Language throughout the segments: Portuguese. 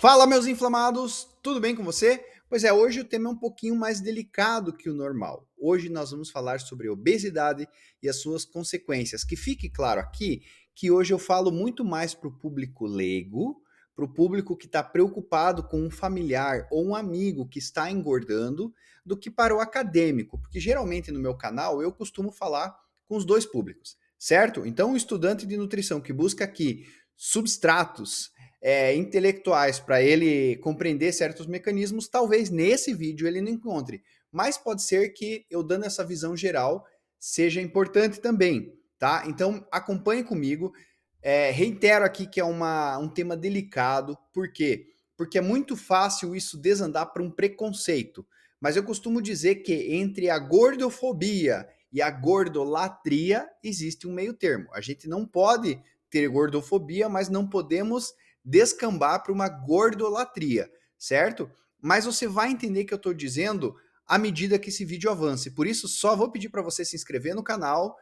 Fala, meus inflamados, tudo bem com você? Pois é, hoje o tema é um pouquinho mais delicado que o normal. Hoje nós vamos falar sobre obesidade e as suas consequências. Que fique claro aqui que hoje eu falo muito mais para o público leigo, para o público que está preocupado com um familiar ou um amigo que está engordando, do que para o acadêmico, porque geralmente no meu canal eu costumo falar com os dois públicos, certo? Então, o estudante de nutrição que busca aqui substratos intelectuais para ele compreender certos mecanismos, talvez nesse vídeo ele não encontre. Mas pode ser que eu dando essa visão geral seja importante também, tá? Então acompanhe comigo. Reitero aqui que é um tema delicado, por quê? Porque é muito fácil isso desandar para um preconceito. Mas eu costumo dizer que entre a gordofobia e a gordolatria existe um meio termo. A gente não pode ter gordofobia, mas não podemos descambar para uma gordolatria, certo? Mas você vai entender que eu estou dizendo à medida que esse vídeo avance. Por isso, só vou pedir para você se inscrever no canal,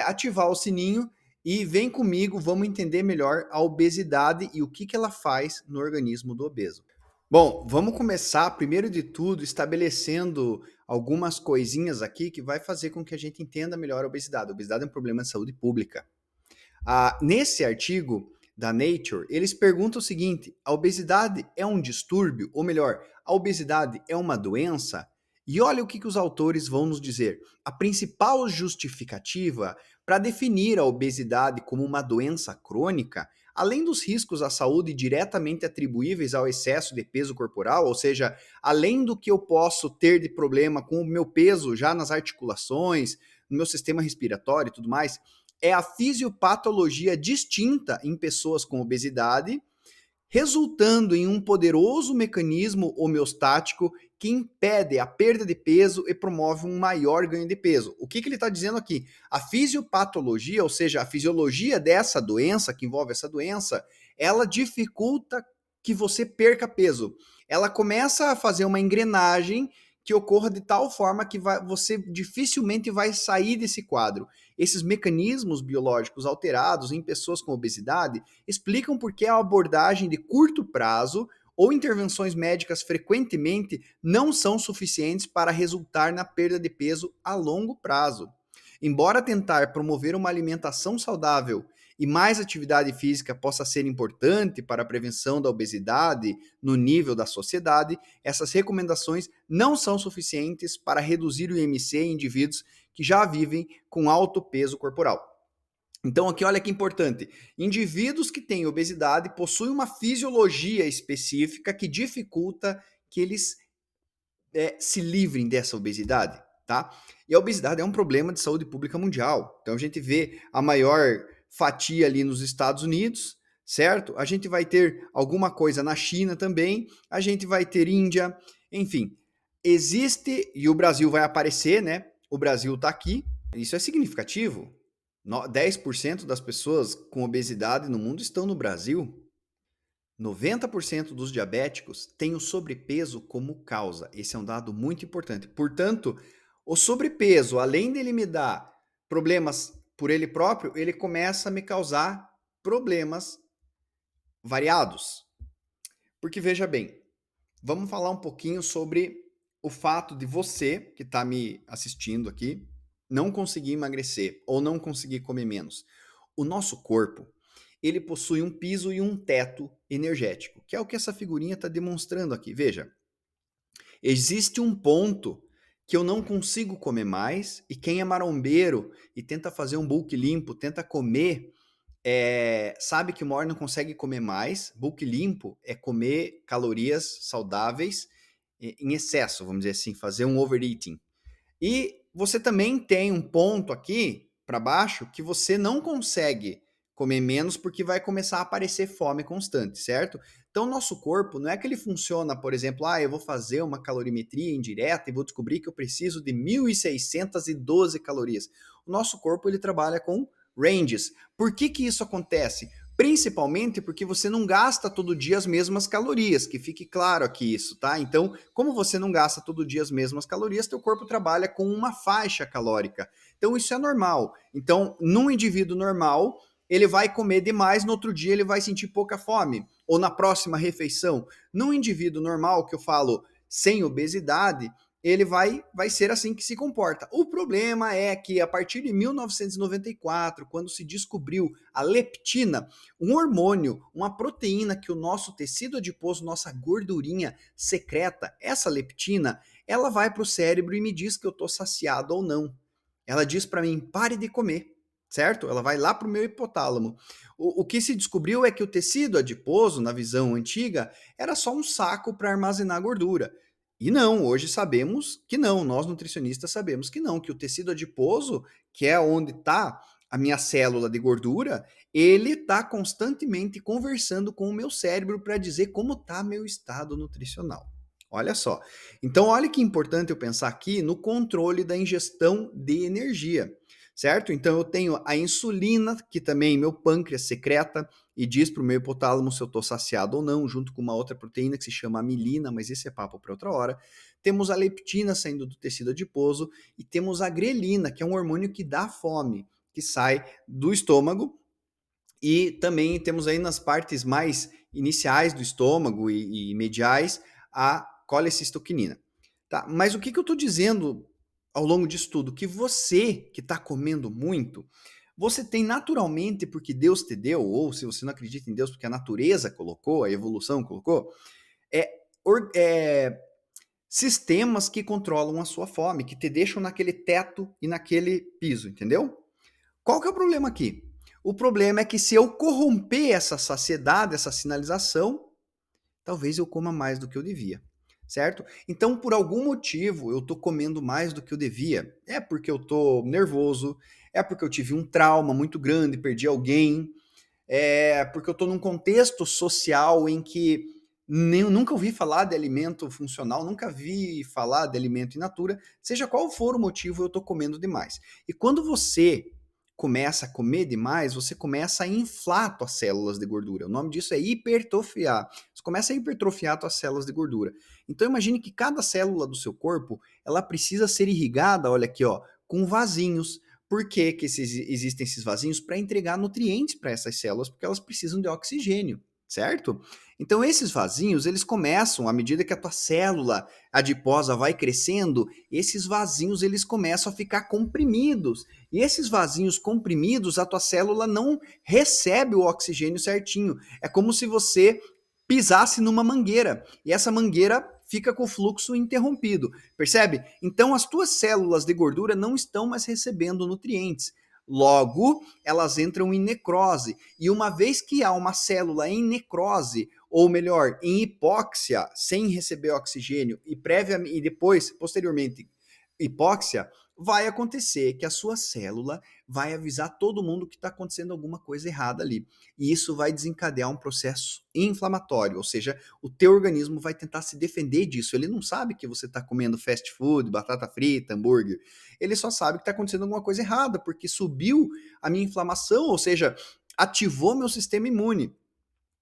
ativar o sininho e vem comigo, vamos entender melhor a obesidade e o que ela faz no organismo do obeso. Bom, vamos começar, primeiro de tudo, estabelecendo algumas coisinhas aqui que vai fazer com que a gente entenda melhor a obesidade. A obesidade é um problema de saúde pública. Nesse artigo da Nature, eles perguntam o seguinte: a obesidade é um distúrbio? Ou melhor, a obesidade é uma doença? E olha o que os autores vão nos dizer. A principal justificativa para definir a obesidade como uma doença crônica, além dos riscos à saúde diretamente atribuíveis ao excesso de peso corporal, ou seja, além do que eu posso ter de problema com o meu peso já nas articulações, no meu sistema respiratório e tudo mais, é a fisiopatologia distinta em pessoas com obesidade, resultando em um poderoso mecanismo homeostático que impede a perda de peso e promove um maior ganho de peso. O que ele está dizendo aqui? A fisiopatologia, ou seja, a fisiologia dessa doença, que envolve essa doença, ela dificulta que você perca peso. Ela começa a fazer uma engrenagem que ocorra de tal forma que você dificilmente vai sair desse quadro. Esses mecanismos biológicos alterados em pessoas com obesidade explicam por que a abordagem de curto prazo ou intervenções médicas frequentemente não são suficientes para resultar na perda de peso a longo prazo. Embora tentar promover uma alimentação saudável e mais atividade física possa ser importante para a prevenção da obesidade no nível da sociedade, essas recomendações não são suficientes para reduzir o IMC em indivíduos que já vivem com alto peso corporal. Então, aqui olha que importante: indivíduos que têm obesidade possuem uma fisiologia específica que dificulta que eles se livrem dessa obesidade, tá? E a obesidade é um problema de saúde pública mundial. Então, a gente vê a maior fatia ali nos Estados Unidos, certo? A gente vai ter alguma coisa na China também, a gente vai ter Índia, enfim. Existe, e o Brasil vai aparecer, né? O Brasil está aqui, isso é significativo. 10% das pessoas com obesidade no mundo estão no Brasil. 90% dos diabéticos têm o sobrepeso como causa. Esse é um dado muito importante. Portanto, o sobrepeso, além dele me dar problemas por ele próprio, ele começa a me causar problemas variados. Porque veja bem, vamos falar um pouquinho sobre o fato de você que está me assistindo aqui não conseguir emagrecer ou não conseguir comer menos. O nosso corpo, ele possui um piso e um teto energético, que é o que essa figurinha está demonstrando aqui. Veja, existe um ponto que eu não consigo comer mais, e quem é marombeiro e tenta fazer um bulk limpo, tenta comer, sabe que uma hora não consegue comer mais. Bulk limpo é comer calorias saudáveis em excesso, vamos dizer assim, fazer um overeating. E você também tem um ponto aqui para baixo que você não consegue comer menos porque vai começar a aparecer fome constante, certo? Então, nosso corpo não é que ele funciona, por exemplo, eu vou fazer uma calorimetria indireta e vou descobrir que eu preciso de 1.612 calorias. O nosso corpo ele trabalha com ranges. Por que isso acontece? Principalmente porque você não gasta todo dia as mesmas calorias, que fique claro aqui isso, tá? Então, como você não gasta todo dia as mesmas calorias, teu corpo trabalha com uma faixa calórica. Então, isso é normal. Então, num indivíduo normal, ele vai comer demais, no outro dia ele vai sentir pouca fome. ou na próxima refeição. Num indivíduo normal, que eu falo sem obesidade, ele vai ser assim que se comporta. O problema é que a partir de 1994, quando se descobriu a leptina, um hormônio, uma proteína que o nosso tecido adiposo, nossa gordurinha secreta, essa leptina, ela vai para o cérebro e me diz que eu estou saciado ou não. Ela diz para mim, pare de comer, certo? Ela vai lá para o meu hipotálamo. O que se descobriu é que o tecido adiposo, na visão antiga, era só um saco para armazenar gordura. E não, hoje sabemos que não, nós nutricionistas sabemos que não, que o tecido adiposo, que é onde está a minha célula de gordura, ele está constantemente conversando com o meu cérebro para dizer como está meu estado nutricional. Olha só. Então, olha que importante eu pensar aqui no controle da ingestão de energia, certo? Então, eu tenho a insulina, que também meu pâncreas secreta e diz para o meu hipotálamo se eu estou saciado ou não, junto com uma outra proteína que se chama amilina, mas esse é papo para outra hora. Temos a leptina saindo do tecido adiposo e temos a grelina, que é um hormônio que dá fome, que sai do estômago. E também temos aí nas partes mais iniciais do estômago e mediais a colecistoquinina. Tá? Mas o que eu estou dizendo ao longo disso tudo? Que você que está comendo muito, você tem naturalmente, porque Deus te deu, ou se você não acredita em Deus, porque a natureza colocou, a evolução colocou, é, é sistemas que controlam a sua fome, que te deixam naquele teto e naquele piso, entendeu? Qual que é o problema aqui? O problema é que se eu corromper essa saciedade, essa sinalização, talvez eu coma mais do que eu devia, certo? Então, por algum motivo, eu estou comendo mais do que eu devia. É porque eu estou nervoso, é porque eu tive um trauma muito grande, perdi alguém, é porque eu estou num contexto social em que nunca ouvi falar de alimento funcional, nunca vi falar de alimento in natura, seja qual for o motivo, eu estou comendo demais. E quando você começa a comer demais, você começa a inflar suas células de gordura. O nome disso é hipertrofiar. Você começa a hipertrofiar suas células de gordura. Então imagine que cada célula do seu corpo, ela precisa ser irrigada, olha aqui, ó, com vasinhos. Por que, existem esses vasinhos? Para entregar nutrientes para essas células, porque elas precisam de oxigênio, certo? Então esses vasinhos, eles começam, à medida que a tua célula adiposa vai crescendo, esses vasinhos eles começam a ficar comprimidos. E esses vasinhos comprimidos, a tua célula não recebe o oxigênio certinho. É como se você pisasse numa mangueira e essa mangueira fica com o fluxo interrompido, percebe? Então as tuas células de gordura não estão mais recebendo nutrientes. Logo, elas entram em necrose. E uma vez que há uma célula em necrose, ou melhor, em hipóxia, sem receber oxigênio, e depois, posteriormente, hipóxia, vai acontecer que a sua célula vai avisar todo mundo que está acontecendo alguma coisa errada ali. E isso vai desencadear um processo inflamatório, ou seja, o teu organismo vai tentar se defender disso. Ele não sabe que você está comendo fast food, batata frita, hambúrguer. Ele só sabe que está acontecendo alguma coisa errada, porque subiu a minha inflamação, ou seja, ativou meu sistema imune.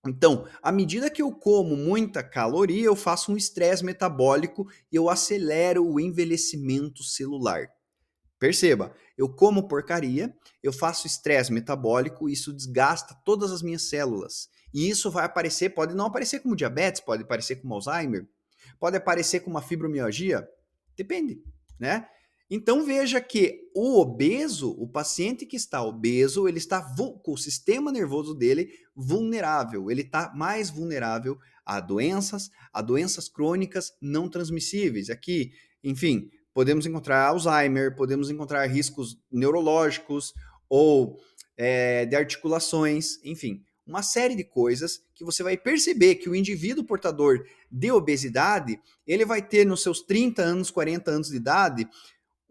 Então, à medida que eu como muita caloria, eu faço um estresse metabólico e eu acelero o envelhecimento celular. Perceba, eu como porcaria, eu faço estresse metabólico, isso desgasta todas as minhas células. E isso vai aparecer, pode não aparecer como diabetes, pode aparecer como Alzheimer, pode aparecer como uma fibromialgia, depende, né? Então veja que o obeso, o paciente que está obeso, ele está com o sistema nervoso dele vulnerável, ele está mais vulnerável a doenças crônicas não transmissíveis. Aqui, enfim, podemos encontrar Alzheimer, podemos encontrar riscos neurológicos ou de articulações, enfim, uma série de coisas que você vai perceber que o indivíduo portador de obesidade, ele vai ter nos seus 30 anos, 40 anos de idade,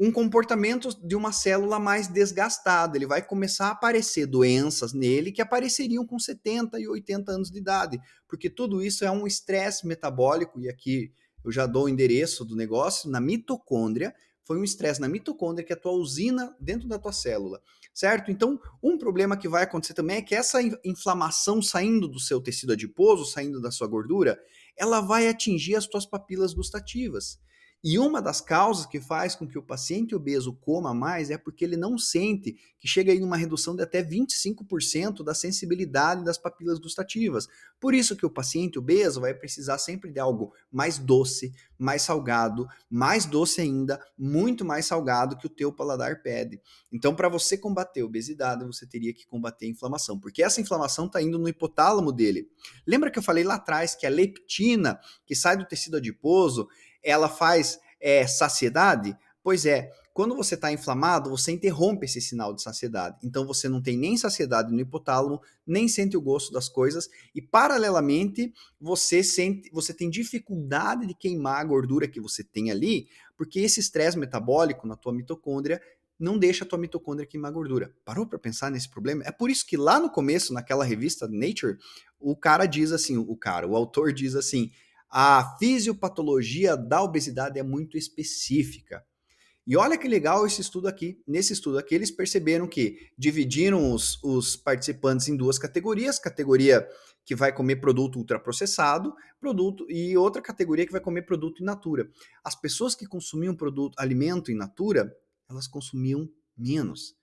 um comportamento de uma célula mais desgastada. Ele vai começar a aparecer doenças nele que apareceriam com 70 e 80 anos de idade, porque tudo isso é um estresse metabólico, e aqui eu já dou o endereço do negócio, na mitocôndria, foi um estresse na mitocôndria, que é a tua usina dentro da tua célula, certo? Então, um problema que vai acontecer também é que essa inflamação saindo do seu tecido adiposo, saindo da sua gordura, ela vai atingir as tuas papilas gustativas. E uma das causas que faz com que o paciente obeso coma mais é porque ele não sente que chega aí numa redução de até 25% da sensibilidade das papilas gustativas. Por isso que o paciente obeso vai precisar sempre de algo mais doce, mais salgado, mais doce ainda, muito mais salgado que o teu paladar pede. Então, para você combater a obesidade, você teria que combater a inflamação, porque essa inflamação está indo no hipotálamo dele. Lembra que eu falei lá atrás que a leptina, que sai do tecido adiposo, ela faz saciedade? Pois é, quando você está inflamado, você interrompe esse sinal de saciedade. Então você não tem nem saciedade no hipotálamo, nem sente o gosto das coisas, e paralelamente você tem dificuldade de queimar a gordura que você tem ali, porque esse estresse metabólico na tua mitocôndria não deixa a tua mitocôndria queimar gordura. Parou para pensar nesse problema? É por isso que lá no começo, naquela revista Nature, o cara diz assim, o autor diz assim: a fisiopatologia da obesidade é muito específica. E olha que legal esse estudo aqui. Nesse estudo aqui, eles perceberam que dividiram os participantes em duas categorias: categoria que vai comer produto ultraprocessado, produto e outra categoria que vai comer produto in natura. As pessoas que consumiam alimento in natura, elas consumiam menos.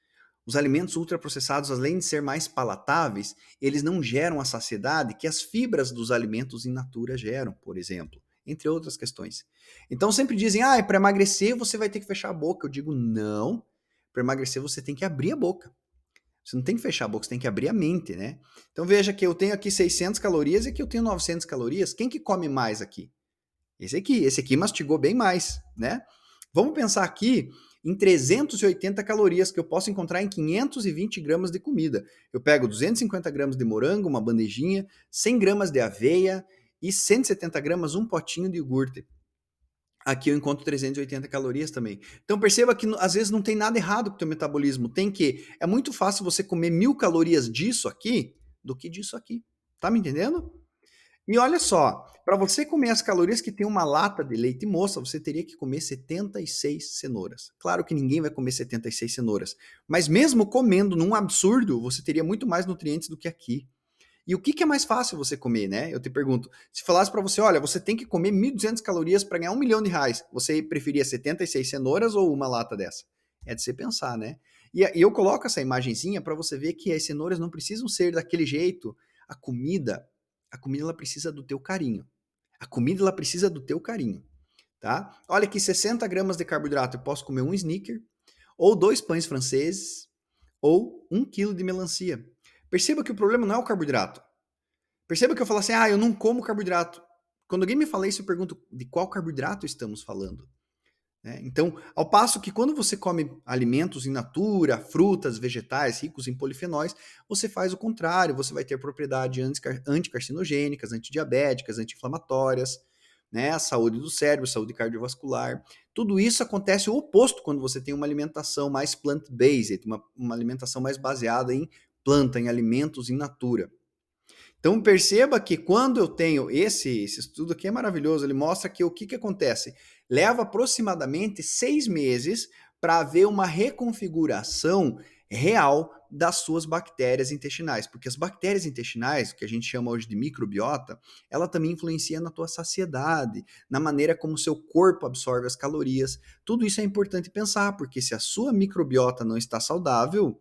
Os alimentos ultraprocessados, além de ser mais palatáveis, eles não geram a saciedade que as fibras dos alimentos in natura geram, por exemplo, entre outras questões. Então sempre dizem, para emagrecer você vai ter que fechar a boca. Eu digo, não, para emagrecer você tem que abrir a boca. Você não tem que fechar a boca, você tem que abrir a mente, né? Então veja que eu tenho aqui 600 calorias e aqui eu tenho 900 calorias. Quem que come mais aqui? Esse aqui mastigou bem mais, né? Vamos pensar aqui em 380 calorias que eu posso encontrar em 520 gramas de comida. Eu pego 250 gramas de morango, uma bandejinha, 100 gramas de aveia e 170 gramas, um potinho de iogurte. Aqui eu encontro 380 calorias também. Então perceba que às vezes não tem nada errado com o teu metabolismo. Tem que... É muito fácil você comer 1000 calorias disso aqui do que disso aqui. Tá me entendendo? E olha só, para você comer as calorias que tem uma lata de leite moça, você teria que comer 76 cenouras. Claro que ninguém vai comer 76 cenouras, mas mesmo comendo num absurdo, você teria muito mais nutrientes do que aqui. E o que é mais fácil você comer, né? Eu te pergunto, se falasse para você, olha, você tem que comer 1.200 calorias para ganhar R$ 1 milhão, você preferia 76 cenouras ou uma lata dessa? É de você pensar, né? E eu coloco essa imagenzinha para você ver que as cenouras não precisam ser daquele jeito. A comida, a comida ela precisa do teu carinho. A comida ela precisa do teu carinho, tá? Olha aqui, 60 gramas de carboidrato, eu posso comer um sneaker, ou 2 pães franceses, ou 1 quilo de melancia. Perceba que o problema não é o carboidrato. Perceba que eu falo assim, eu não como carboidrato. Quando alguém me fala isso, eu pergunto de qual carboidrato estamos falando. Então, ao passo que quando você come alimentos in natura, frutas, vegetais ricos em polifenóis, você faz o contrário, você vai ter propriedades anticarcinogênicas, antidiabéticas, anti-inflamatórias, né? A saúde do cérebro, saúde cardiovascular. Tudo isso acontece o oposto quando você tem uma alimentação mais plant-based, uma alimentação mais baseada em planta, em alimentos in natura. Então perceba que quando eu tenho esse estudo aqui é maravilhoso, ele mostra que o que acontece? Leva aproximadamente 6 meses para haver uma reconfiguração real das suas bactérias intestinais, porque as bactérias intestinais, que a gente chama hoje de microbiota, ela também influencia na tua saciedade, na maneira como o seu corpo absorve as calorias. Tudo isso é importante pensar, porque se a sua microbiota não está saudável,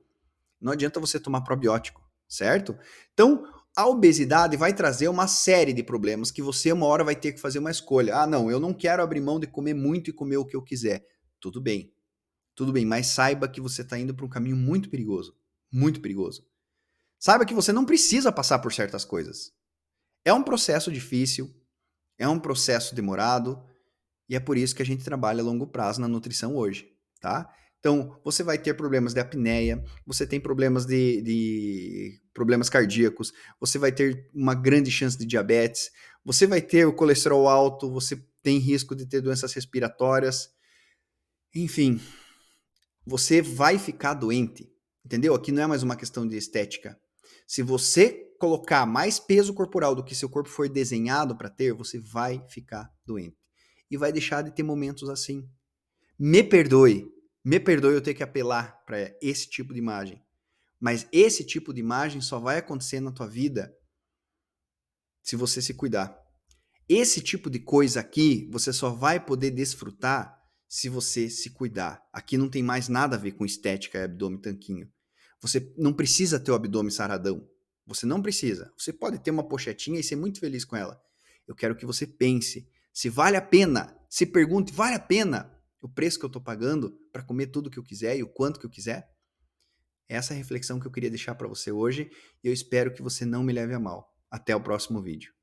não adianta você tomar probiótico, certo? Então, a obesidade vai trazer uma série de problemas que você uma hora vai ter que fazer uma escolha. Não, eu não quero abrir mão de comer muito e comer o que eu quiser. Tudo bem, mas saiba que você está indo para um caminho muito perigoso, muito perigoso. Saiba que você não precisa passar por certas coisas. É um processo difícil, é um processo demorado, e é por isso que a gente trabalha a longo prazo na nutrição hoje, tá? Então, você vai ter problemas de apneia, você tem problemas de problemas cardíacos, você vai ter uma grande chance de diabetes, você vai ter o colesterol alto, você tem risco de ter doenças respiratórias. Enfim, você vai ficar doente, entendeu? Aqui não é mais uma questão de estética. Se você colocar mais peso corporal do que seu corpo foi desenhado para ter, você vai ficar doente. E vai deixar de ter momentos assim. Me perdoe eu ter que apelar para esse tipo de imagem. Mas esse tipo de imagem só vai acontecer na tua vida se você se cuidar. Esse tipo de coisa aqui, você só vai poder desfrutar se você se cuidar. Aqui não tem mais nada a ver com estética e abdômen tanquinho. Você não precisa ter o abdômen saradão. Você não precisa. Você pode ter uma pochetinha e ser muito feliz com ela. Eu quero que você pense se vale a pena. Se pergunte, vale a pena o preço que eu estou pagando para comer tudo que eu quiser e o quanto que eu quiser? Essa é a reflexão que eu queria deixar para você hoje e eu espero que você não me leve a mal. Até o próximo vídeo.